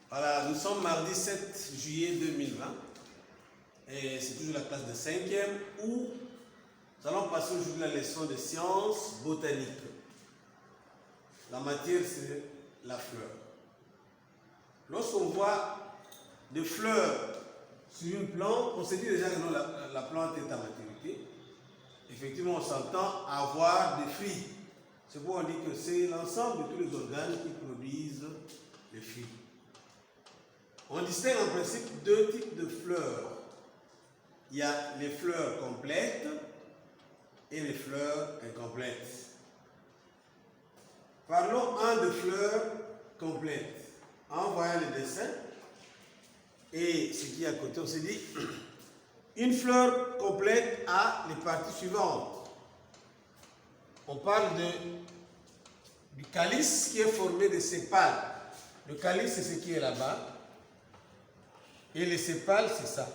Voilà, nous sommes mardi 7 juillet 2020 et c'est toujours la classe de 5e où nous allons passer aujourd'hui la leçon de sciences botaniques. La matière, c'est la fleur. Lorsqu'on voit des fleurs sur une plante, on se dit déjà que non, la plante est à maturité. Effectivement, on s'entend avoir des fruits. C'est pourquoi on dit que c'est l'ensemble de tous les organes qui produisent les fruits. On distingue en principe deux types de fleurs. Il y a les fleurs complètes et les fleurs incomplètes. Parlons de fleurs complètes. En voyant le dessin et ce qui est à côté, on se dit une fleur complète a les parties suivantes. On parle du calice qui est formé de sépales. Le calice, c'est ce qui est là-bas. Et les sépales, c'est ça.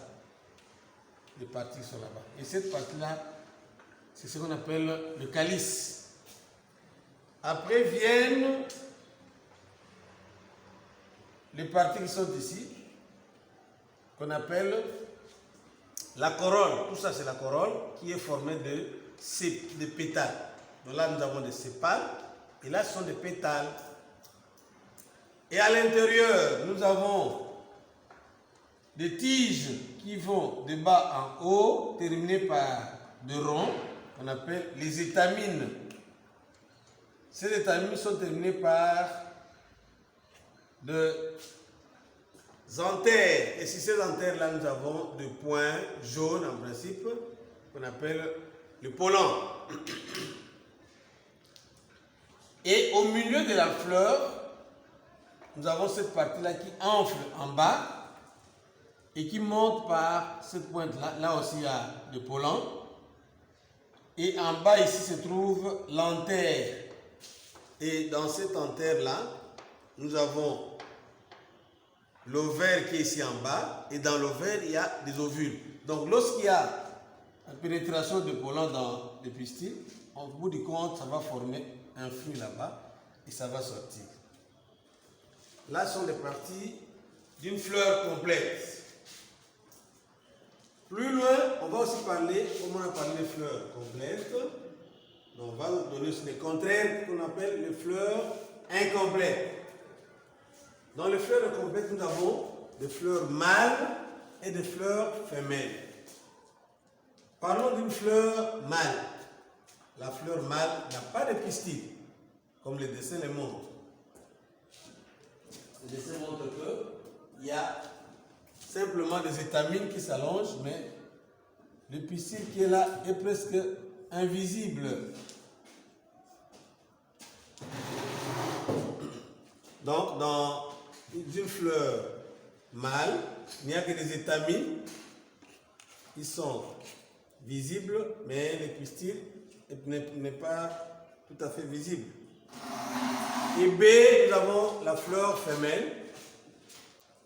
Les parties sont là-bas. Et cette partie-là, c'est ce qu'on appelle le calice. Après viennent les parties qui sont ici, qu'on appelle la corolle. Tout ça, c'est la corolle qui est formée de pétales. Donc là, nous avons des sépales. Et là, ce sont des pétales. Et à l'intérieur, nous avons des tiges qui vont de bas en haut, terminées par de ronds, qu'on appelle les étamines. Ces étamines sont terminées par des anthères. Et sur ces anthères-là, nous avons des points jaunes en principe, qu'on appelle le pollen. Et au milieu de la fleur, nous avons cette partie-là qui enfle en bas et qui monte par cette pointe-là. Là aussi, il y a le pollen. Et en bas, ici, se trouve l'anthère. Et dans cette anthère-là, nous avons l'ovaire qui est ici en bas. Et dans l'ovaire, il y a des ovules. Donc, lorsqu'il y a la pénétration de pollen dans les pistils, au bout du compte, ça va former un fruit là-bas et ça va sortir. Là sont les parties d'une fleur complète. Plus loin, on va aussi parler, comme on a parlé des fleurs complètes, donc on va donner les contraires qu'on appelle les fleurs incomplètes. Dans les fleurs incomplètes, nous avons des fleurs mâles et des fleurs femelles. Parlons d'une fleur mâle. La fleur mâle n'a pas de pistil, comme le dessin le montre. Le dessin montre qu'il y a simplement des étamines qui s'allongent, mais le pistil qui est là est presque invisible. Donc, dans une fleur mâle, il n'y a que des étamines qui sont visibles, mais le pistil n'est pas tout à fait visible. Et B, nous avons la fleur femelle.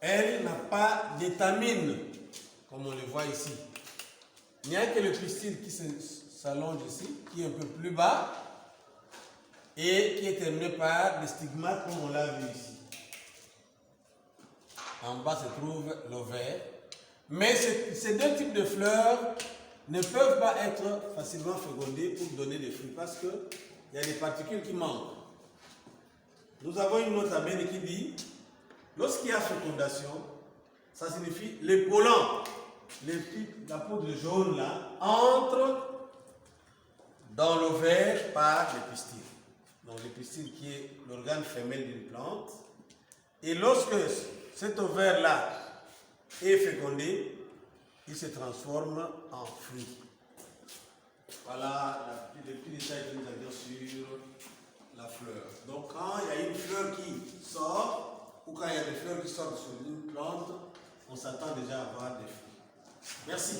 Elle n'a pas d'étamine, comme on le voit ici. Il n'y a que le pistil qui s'allonge ici, qui est un peu plus bas, et qui est terminé par des stigmates, comme on l'a vu ici. En bas se trouve l'ovaire. Mais ces deux types de fleurs ne peuvent pas être facilement fécondées pour donner des fruits, parce qu'il y a des particules qui manquent. Nous avons une note à bien qui dit, lorsqu'il y a fécondation, ça signifie les pollens, la poudre jaune là, entre dans l'ovaire par les pistils. Donc le pistil qui est l'organe femelle d'une plante. Et lorsque cet ovaire là est fécondé, il se transforme en fruit. Voilà le petit détail que nous avions sur la fleur. Donc quand il y a une fleur qui sort, ou quand il y a des fleurs qui sortent sur une plante, on s'attend déjà à avoir des fruits. Merci.